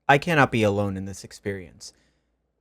I cannot be alone in this experience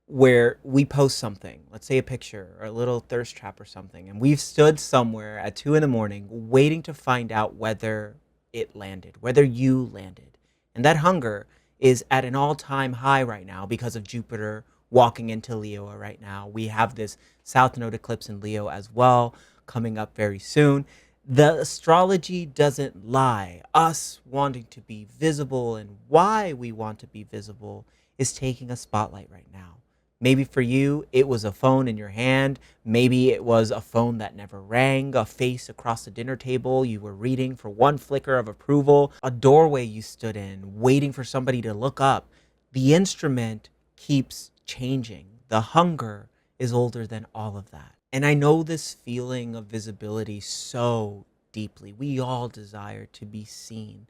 where we post something, let's say a picture or a little thirst trap or something, and we've stood somewhere at 2 in the morning waiting to find out whether it landed, whether you landed. And that hunger is at an all time high right now because of Jupiter walking into Leo right now. We have this South Node eclipse in Leo as well coming up very soon. The astrology doesn't lie. Us wanting to be visible and why we want to be visible is taking a spotlight right now. Maybe for you, it was a phone in your hand. Maybe it was a phone that never rang, a face across the dinner table you were reading for one flicker of approval, a doorway you stood in, waiting for somebody to look up. The instrument keeps changing. The hunger is older than all of that. And I know this feeling of visibility so deeply. We all desire to be seen.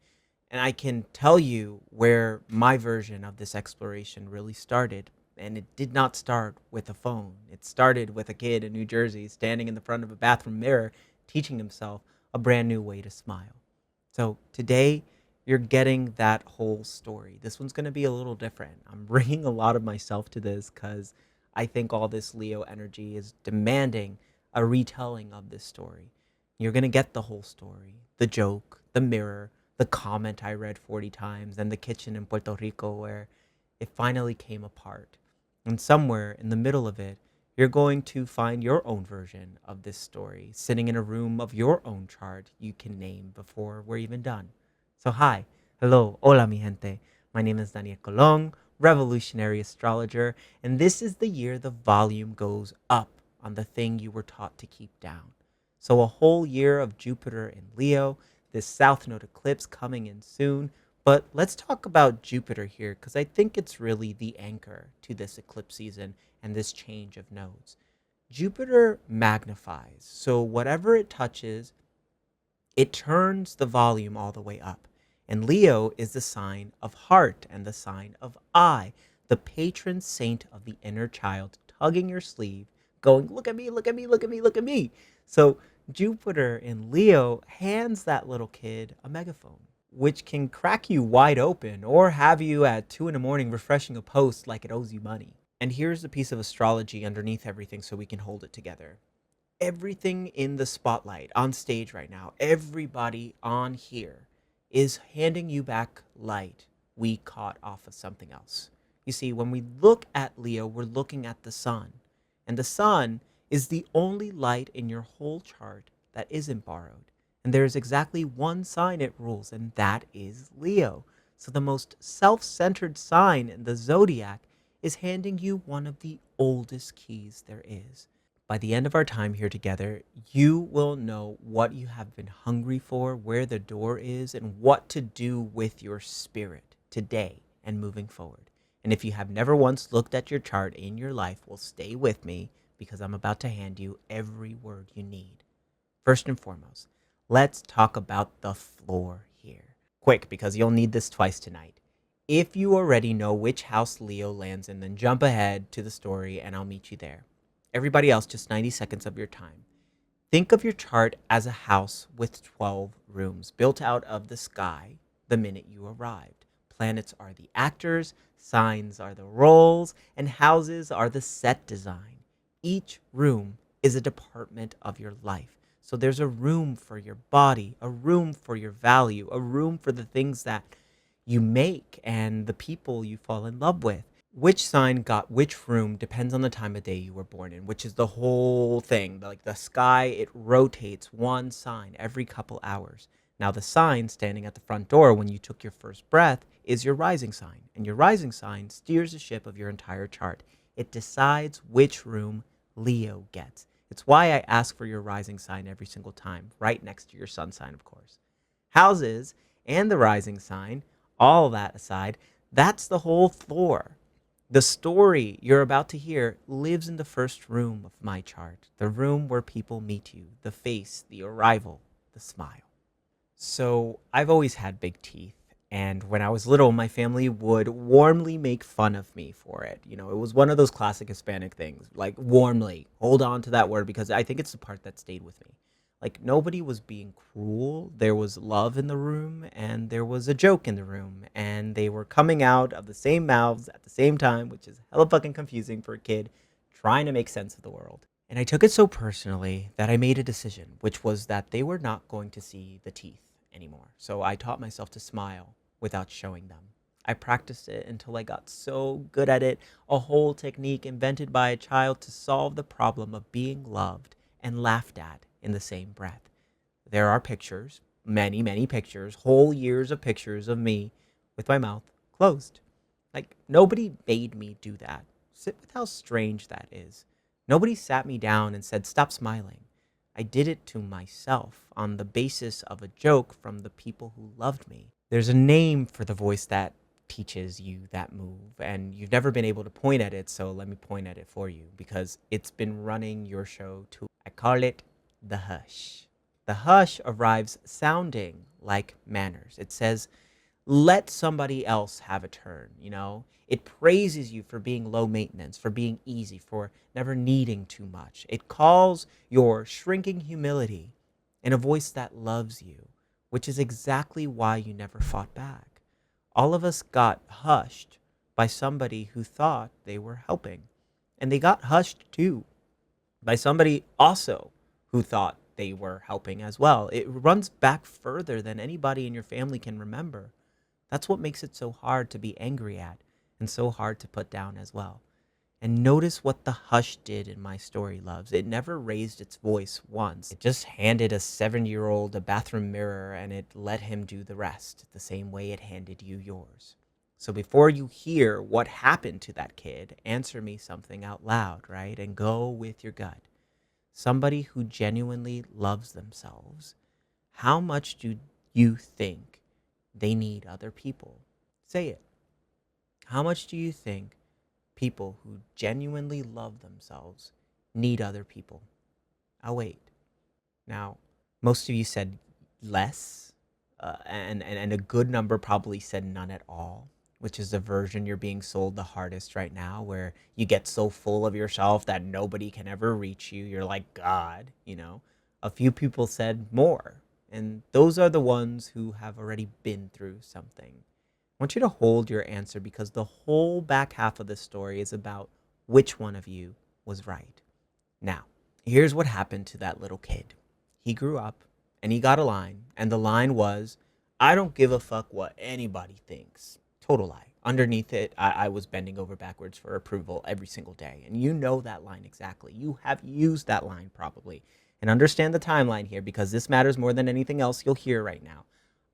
And I can tell you where my version of this exploration really started. And it did not start with a phone. It started with a kid in New Jersey standing in the front of a bathroom mirror, teaching himself a brand new way to smile. So today, you're getting that whole story. This one's going to be a little different. I'm bringing a lot of myself to this because I think all this Leo energy is demanding a retelling of this story. You're going to get the whole story, the joke, the mirror, the comment I read 40 times, and the kitchen in Puerto Rico where it finally came apart. And somewhere in the middle of it, you're going to find your own version of this story, sitting in a room of your own chart you can name before we're even done. So hi, hello, hola mi gente. My name is Daniel Colon, revolutionary astrologer, and this is the year the volume goes up on the thing you were taught to keep down. So a whole year of Jupiter in Leo, this South Node eclipse coming in soon. But let's talk about Jupiter here, because I think it's really the anchor to this eclipse season and this change of nodes. Jupiter magnifies, so whatever it touches, it turns the volume all the way up. And Leo is the sign of heart and the sign of eye, the patron saint of the inner child, tugging your sleeve, going, look at me, look at me, look at me, look at me. So Jupiter in Leo hands that little kid a megaphone, which can crack you wide open or have you at 2 in the morning refreshing a post like it owes you money. And here's a piece of astrology underneath everything so we can hold it together. Everything in the spotlight on stage right now, everybody on here is handing you back light we caught off of something else. You see, when we look at Leo, we're looking at the sun. And the sun is the only light in your whole chart that isn't borrowed. And there is exactly one sign it rules, and that is Leo. So the most self-centered sign in the zodiac is handing you one of the oldest keys there is. By the end of our time here together, you will know what you have been hungry for, where the door is, and what to do with your spirit today and moving forward. And if you have never once looked at your chart in your life, well, stay with me because I'm about to hand you every word you need. First and foremost, let's talk about the floor here. Quick, because you'll need this twice tonight. If you already know which house Leo lands in, then jump ahead to the story and I'll meet you there. Everybody else, just 90 seconds of your time. Think of your chart as a house with 12 rooms built out of the sky the minute you arrived. Planets are the actors, signs are the roles, and houses are the set design. Each room is a department of your life. So there's a room for your body, a room for your value, a room for the things that you make and the people you fall in love with. Which sign got which room depends on the time of day you were born in, which is the whole thing. Like the sky, it rotates one sign every couple hours. Now the sign standing at the front door when you took your first breath is your rising sign. And your rising sign steers the ship of your entire chart. It decides which room Leo gets. It's why I ask for your rising sign every single time, right next to your sun sign, of course. Houses and the rising sign, all that aside, that's the whole floor. The story you're about to hear lives in the first room of my chart, the room where people meet you, the face, the arrival, the smile. So I've always had big teeth. And when I was little, my family would warmly make fun of me for it. You know, it was one of those classic Hispanic things, like warmly. Hold on to that word because I think it's the part that stayed with me. Like, nobody was being cruel. There was love in the room, and there was a joke in the room, and they were coming out of the same mouths at the same time, which is hella fucking confusing for a kid trying to make sense of the world. And I took it so personally that I made a decision, which was that they were not going to see the teeth anymore. So I taught myself to smile without showing them. I practiced it until I got so good at it, a whole technique invented by a child to solve the problem of being loved and laughed at in the same breath. There are pictures, many, many pictures, whole years of pictures of me with my mouth closed. Like, nobody made me do that. Sit with how strange that is. Nobody sat me down and said, stop smiling. I did it to myself on the basis of a joke from the people who loved me. There's a name for the voice that teaches you that move, and you've never been able to point at it, so let me point at it for you because it's been running your show too. I call it the hush. The hush arrives sounding like manners. It says, let somebody else have a turn, you know? It praises you for being low maintenance, for being easy, for never needing too much. It calls your shrinking humility in a voice that loves you, which is exactly why you never fought back. All of us got hushed by somebody who thought they were helping. And they got hushed too by somebody also who thought they were helping as well. It runs back further than anybody in your family can remember. That's what makes it so hard to be angry at and so hard to put down as well. And notice what the hush did in my story, loves. It never raised its voice once. It just handed a 7-year-old a bathroom mirror and it let him do the rest, the same way it handed you yours. So before you hear what happened to that kid, answer me something out loud, right? And go with your gut. Somebody who genuinely loves themselves, how much do you think they need other people? Say it. How much do you think people who genuinely love themselves need other people? I'll wait. Now, most of you said less, and a good number probably said none at all, which is the version you're being sold the hardest right now, where you get so full of yourself that nobody can ever reach you. You're like God, you know. A few people said more, and those are the ones who have already been through something. I want you to hold your answer because the whole back half of this story is about which one of you was right. Now, here's what happened to that little kid. He grew up and he got a line, and the line was, I don't give a fuck what anybody thinks. Total lie. Underneath it, I was bending over backwards for approval every single day. And you know that line exactly. You have used that line probably. And understand the timeline here because this matters more than anything else you'll hear right now.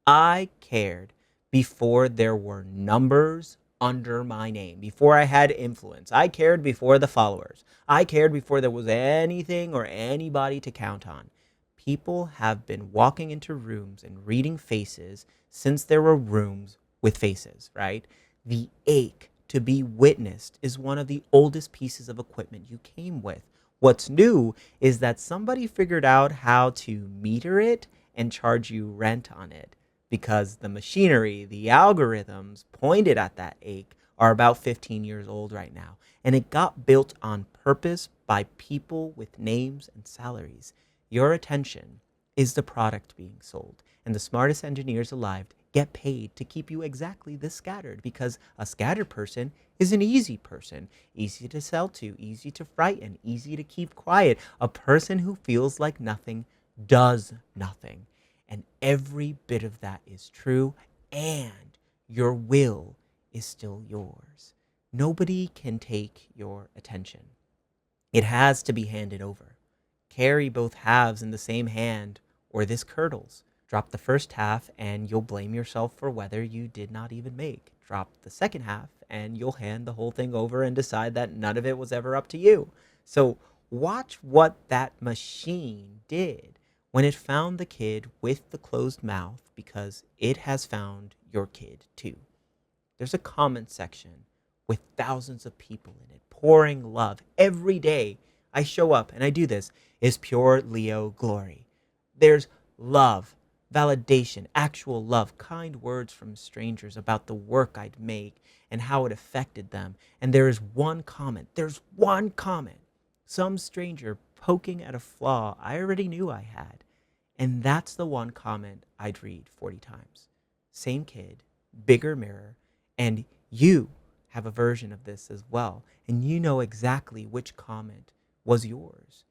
I cared before there were numbers under my name, before I had influence. I cared before the followers. I cared before there was anything or anybody to count on. People have been walking into rooms and reading faces since there were rooms with faces, right? The ache to be witnessed is one of the oldest pieces of equipment you came with. What's new is that somebody figured out how to meter it and charge you rent on it, because the machinery, the algorithms pointed at that ache are about 15 years old right now. And it got built on purpose by people with names and salaries. Your attention is the product being sold. And the smartest engineers alive get paid to keep you exactly this scattered, because a scattered person is an easy person. Easy to sell to, easy to frighten, easy to keep quiet. A person who feels like nothing does nothing. And every bit of that is true, and your will is still yours. Nobody can take your attention. It has to be handed over. Carry both halves in the same hand, or this curdles. Drop the first half, and you'll blame yourself for whether you did not even make. Drop the second half, and you'll hand the whole thing over and decide that none of it was ever up to you. So watch what that machine did when it found the kid with the closed mouth, because it has found your kid too. There's a comment section with thousands of people in it, pouring love. Every day I show up and I do this is pure Leo glory. There's love, validation, actual love, kind words from strangers about the work I'd make and how it affected them. And there is one comment. There's one comment. Some stranger poking at a flaw I already knew I had. And that's the one comment I'd read 40 times. Same kid, bigger mirror, and you have a version of this as well. And you know exactly which comment was yours.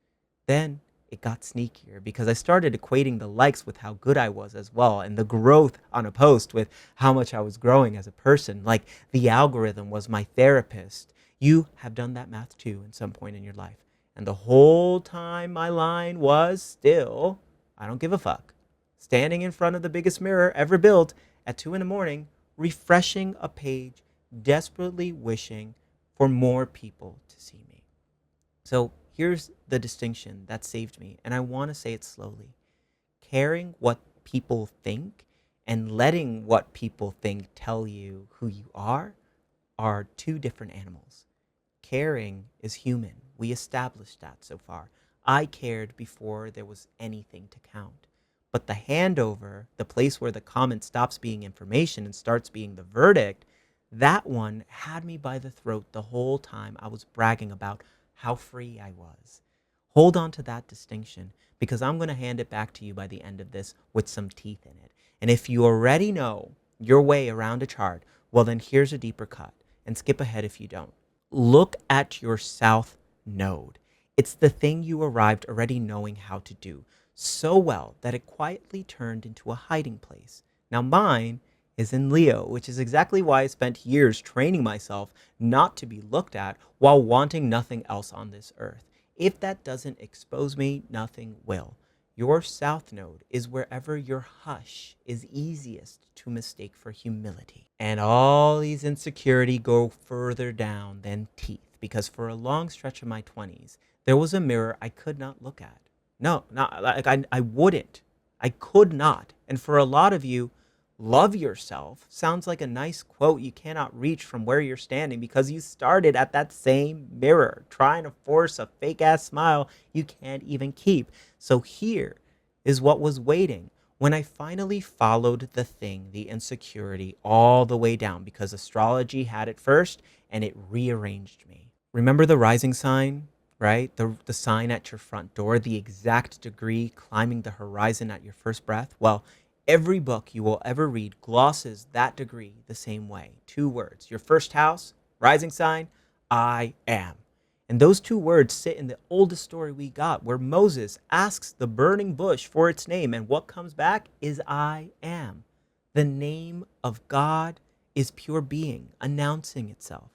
Then it got sneakier because I started equating the likes with how good I was as well, and the growth on a post with how much I was growing as a person. Like the algorithm was my therapist. You have done that math too at some point in your life. And the whole time my line was still, I don't give a fuck. Standing in front of the biggest mirror ever built at 2 in the morning, refreshing a page, desperately wishing for more people to see me. So here's the distinction that saved me, and I want to say it slowly. Caring what people think and letting what people think tell you who you are two different animals. Caring is human. We established that so far. I cared before there was anything to count. But the handover, the place where the comment stops being information and starts being the verdict, that one had me by the throat the whole time I was bragging about how free I was. Hold on to that distinction because I'm going to hand it back to you by the end of this with some teeth in it. And if you already know your way around a chart, well, then here's a deeper cut. And skip ahead if you don't. Look at your south node. It's the thing you arrived already knowing how to do so well that it quietly turned into a hiding place. Now, mine is in Leo, which is exactly why I spent years training myself not to be looked at while wanting nothing else on this earth. If that doesn't expose me, nothing will. Your south node is wherever your hush is easiest to mistake for humility. And all these insecurity go further down than teeth, because for a long stretch of my 20s, there was a mirror I could not look at. No, not like I wouldn't. I could not. And for a lot of you, love yourself sounds like a nice quote you cannot reach from where you're standing because you started at that same mirror trying to force a fake ass smile you can't even keep. So here is what was waiting when I finally followed the thing, the insecurity, all the way down because astrology had it first and it rearranged me. Remember the rising sign, right? The sign at your front door, the exact degree climbing the horizon at your first breath? Well, every book you will ever read glosses that degree the same way. 2 words. Your first house, rising sign, I am. And those 2 words sit in the oldest story we got, where Moses asks the burning bush for its name, and what comes back is I am. The name of God is pure being, announcing itself.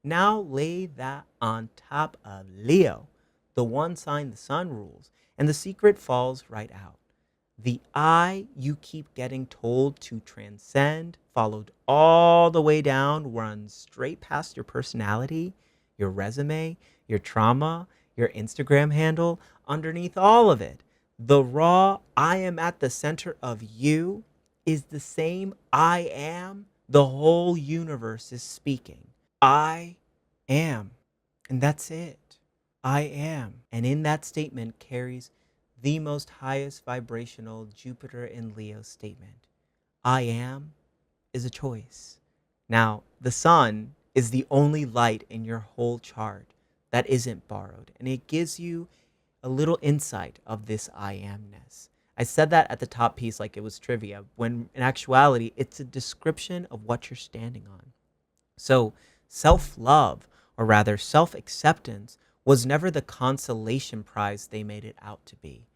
Now lay that on top of Leo, the one sign the sun rules, and the secret falls right out. The I you keep getting told to transcend, followed all the way down, runs straight past your personality, your resume, your trauma, your Instagram handle, underneath all of it. The raw I am at the center of you is the same I am the whole universe is speaking. I am. And that's it. I am. And in that statement carries the most highest vibrational Jupiter in Leo statement. I am is a choice. Now, the sun is the only light in your whole chart that isn't borrowed, and it gives you a little insight of this I amness. I said that at the top piece like it was trivia, when in actuality, it's a description of what you're standing on. So, self love, or rather self acceptance, was never the consolation prize they made it out to be.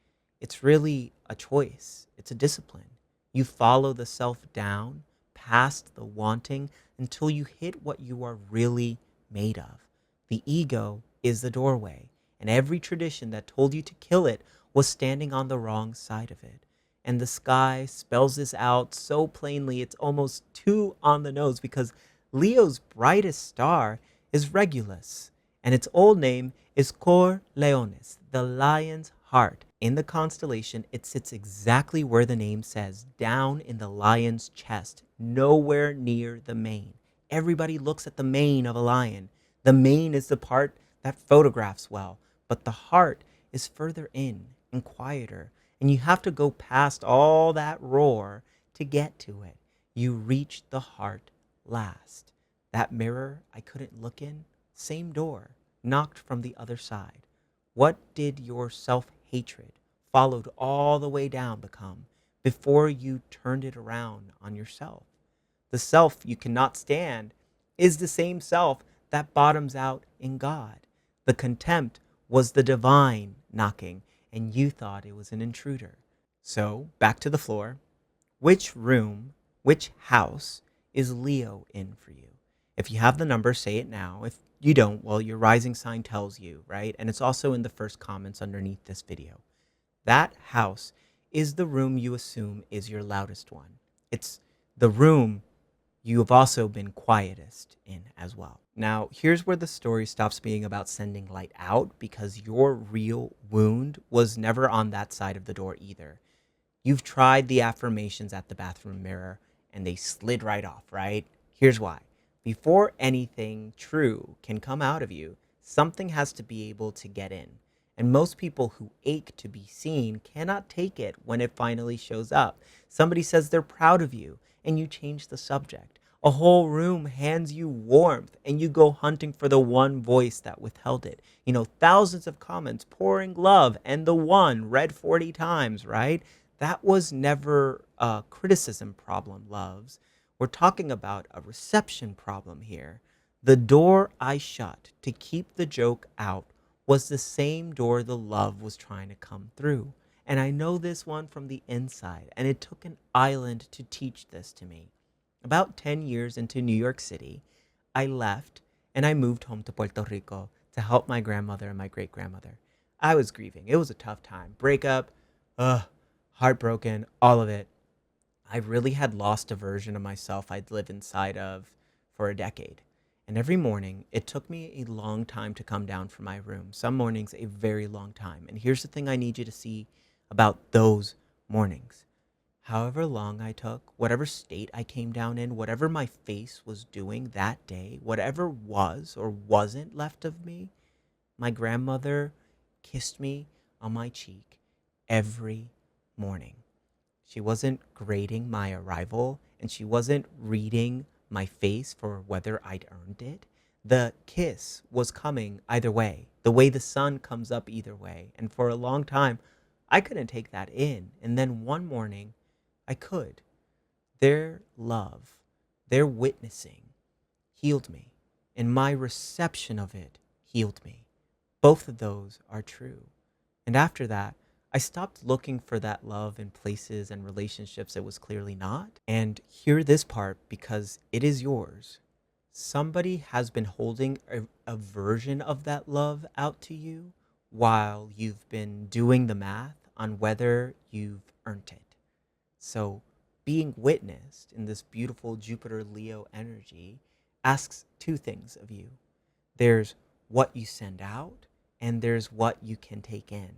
It's really a choice, it's a discipline. You follow the self down, past the wanting, until you hit what you are really made of. The ego is the doorway, and every tradition that told you to kill it was standing on the wrong side of it. And the sky spells this out so plainly it's almost too on the nose because Leo's brightest star is Regulus, and its old name is Cor Leonis, the lion's heart. In the constellation, it sits exactly where the name says, down in the lion's chest, nowhere near the mane. Everybody looks at the mane of a lion. The mane is the part that photographs well, but the heart is further in and quieter, and you have to go past all that roar to get to it. You reach the heart last. That mirror I couldn't look in, same door, knocked from the other side. What did your self-hatred followed all the way down become before you turned it around on yourself? The self you cannot stand is the same self that bottoms out in God. The contempt was the divine knocking, and you thought it was an intruder. So, back to the floor. Which room, which house is Leo in for you? If you have the number, say it now. If you don't, well, your rising sign tells you, right? And it's also in the first comments underneath this video. That house is the room you assume is your loudest one. It's the room you have also been quietest in as well. Now, here's where the story stops being about sending light out, because your real wound was never on that side of the door either. You've tried the affirmations at the bathroom mirror and they slid right off, right? Here's why. Before anything true can come out of you, something has to be able to get in. And most people who ache to be seen cannot take it when it finally shows up. Somebody says they're proud of you and you change the subject. A whole room hands you warmth and you go hunting for the one voice that withheld it. Thousands of comments pouring love and the one read 40 times, right? That was never a criticism problem, loves. We're talking about a reception problem here. The door I shut to keep the joke out was the same door the love was trying to come through. And I know this one from the inside, and it took an island to teach this to me. About 10 years into New York City, I left and I moved home to Puerto Rico to help my grandmother and my great-grandmother. I was grieving. It was a tough time. Breakup, heartbroken, all of it. I really had lost a version of myself I'd lived inside of for a decade. And every morning, it took me a long time to come down from my room. Some mornings, a very long time. And here's the thing I need you to see about those mornings. However long I took, whatever state I came down in, whatever my face was doing that day, whatever was or wasn't left of me, my grandmother kissed me on my cheek every morning. She wasn't grading my arrival, and she wasn't reading my face for whether I'd earned it. The kiss was coming either way, the way the sun comes up either way. And for a long time, I couldn't take that in. And then one morning, I could. Their love, their witnessing healed me, and my reception of it healed me. Both of those are true. And after that, I stopped looking for that love in places and relationships it was clearly not. And hear this part because it is yours. Somebody has been holding a version of that love out to you while you've been doing the math on whether you've earned it. So being witnessed in this beautiful Jupiter Leo energy asks two things of you. There's what you send out, and there's what you can take in.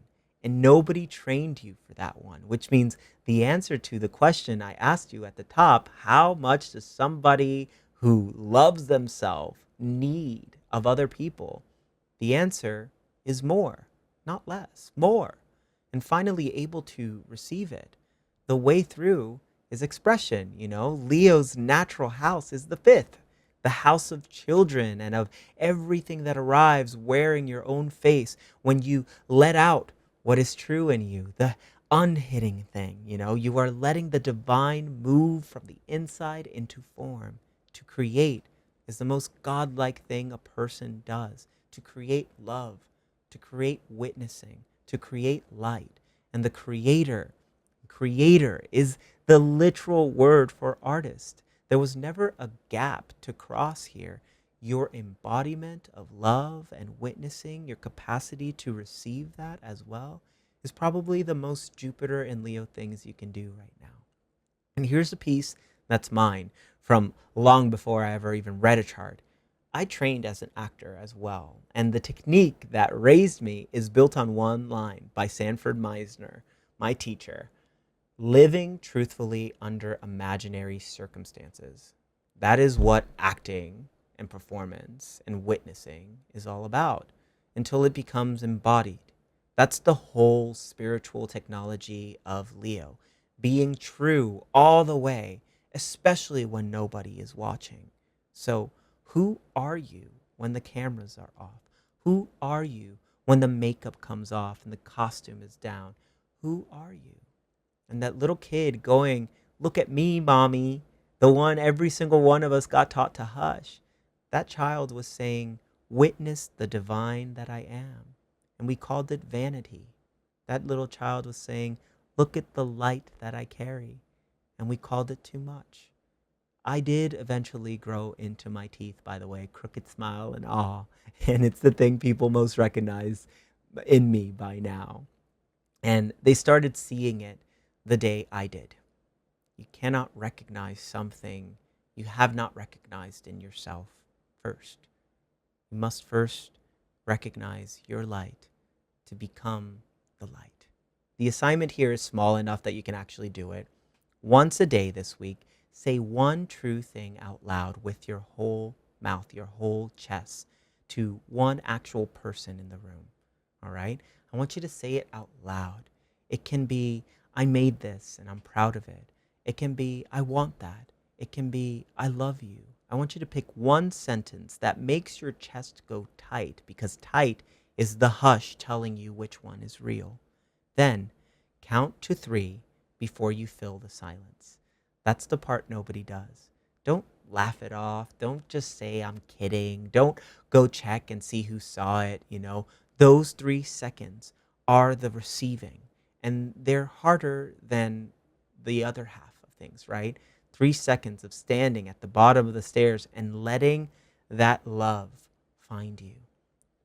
And nobody trained you for that one, which means the answer to the question I asked you at the top, how much does somebody who loves themselves need of other people? The answer is more, not less, more. And finally able to receive it. The way through is expression, Leo's natural house is the fifth, the house of children and of everything that arrives wearing your own face when you let out what is true in you, the unhidden thing, you are letting the divine move from the inside into form. To create is the most godlike thing a person does. To create love, to create witnessing, to create light. And the creator is the literal word for artist. There was never a gap to cross here. Your embodiment of love and witnessing, your capacity to receive that as well, is probably the most Jupiter and Leo things you can do right now. And here's a piece that's mine from long before I ever even read a chart. I trained as an actor as well, and the technique that raised me is built on one line by Sanford Meisner, my teacher: living truthfully under imaginary circumstances. That is what acting and performance and witnessing is all about until it becomes embodied. That's the whole spiritual technology of Leo, being true all the way, especially when nobody is watching. So, who are you when the cameras are off? Who are you when the makeup comes off and the costume is down? Who are you? And that little kid going, look at me, mommy, the one every single one of us got taught to hush. That child was saying, witness the divine that I am. And we called it vanity. That little child was saying, look at the light that I carry. And we called it too much. I did eventually grow into my teeth, by the way, crooked smile and awe. And it's the thing people most recognize in me by now. And they started seeing it the day I did. You cannot recognize something you have not recognized in yourself first. You must first recognize your light to become the light. The assignment here is small enough that you can actually do it. Once a day this week, say one true thing out loud with your whole mouth, your whole chest, to one actual person in the room. All right? I want you to say it out loud. It can be, I made this and I'm proud of it. It can be, I want that. It can be, I love you. I want you to pick one sentence that makes your chest go tight, because tight is the hush telling you which one is real. Then count to 3 before you fill the silence. That's the part nobody does. Don't laugh it off. Don't just say, I'm kidding. Don't go check and see who saw it. Those 3 seconds are the receiving, and they're harder than the other half of things, right? 3 seconds of standing at the bottom of the stairs and letting that love find you.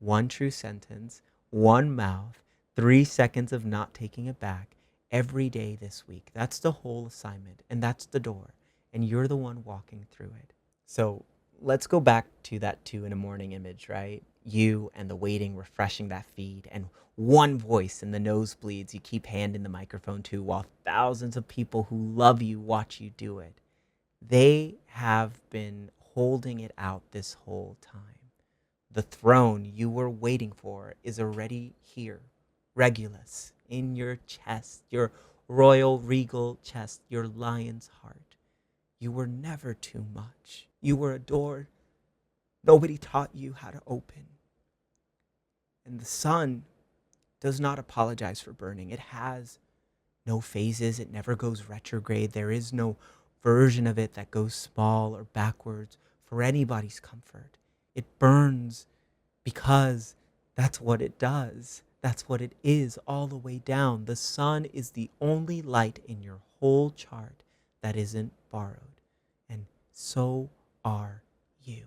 One true sentence, one mouth, 3 seconds of not taking it back every day this week. That's the whole assignment, and that's the door, and you're the one walking through it. So let's go back to that 2 in the morning image, right? You and the waiting, refreshing that feed, and one voice in the nosebleeds you keep handing the microphone to while thousands of people who love you watch you do it. They have been holding it out this whole time. The throne you were waiting for is already here. Regulus, in your chest, your royal regal chest, your lion's heart. You were never too much. You were adored. Nobody taught you how to open. And the sun does not apologize for burning. It has no phases. It never goes retrograde. There is no version of it that goes small or backwards for anybody's comfort. It burns because that's what it does. That's what it is all the way down. The sun is the only light in your whole chart that isn't borrowed. And so are you.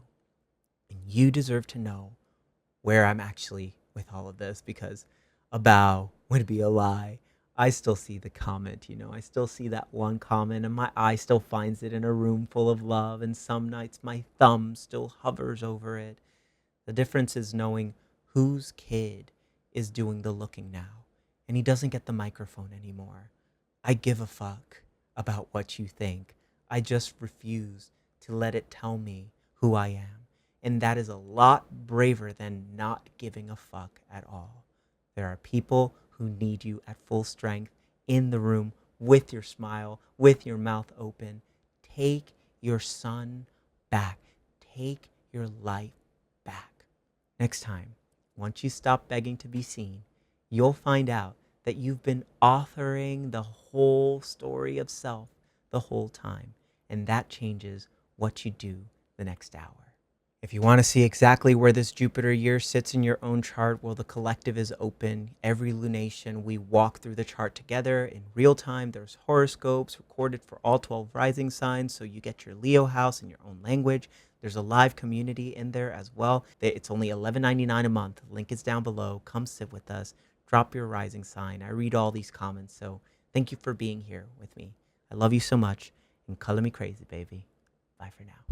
And you deserve to know where I'm actually with all of this, because a bow would be a lie. I still see the comment, I still see that one comment, and my eye still finds it in a room full of love, and some nights my thumb still hovers over it. The difference is knowing whose kid is doing the looking now, and he doesn't get the microphone anymore. I give a fuck about what you think. I just refuse to let it tell me who I am. And that is a lot braver than not giving a fuck at all. There are people who need you at full strength in the room with your smile, with your mouth open. Take your sun back. Take your life back. Next time, once you stop begging to be seen, you'll find out that you've been authoring the whole story of self the whole time. And that changes what you do the next hour. If you want to see exactly where this Jupiter year sits in your own chart, well, the collective is open. Every lunation, we walk through the chart together in real time. There's horoscopes recorded for all 12 rising signs, so you get your Leo house in your own language. There's a live community in there as well. It's only $11.99 a month. Link is down below. Come sit with us. Drop your rising sign. I read all these comments, so thank you for being here with me. I love you so much, and color me crazy, baby. Bye for now.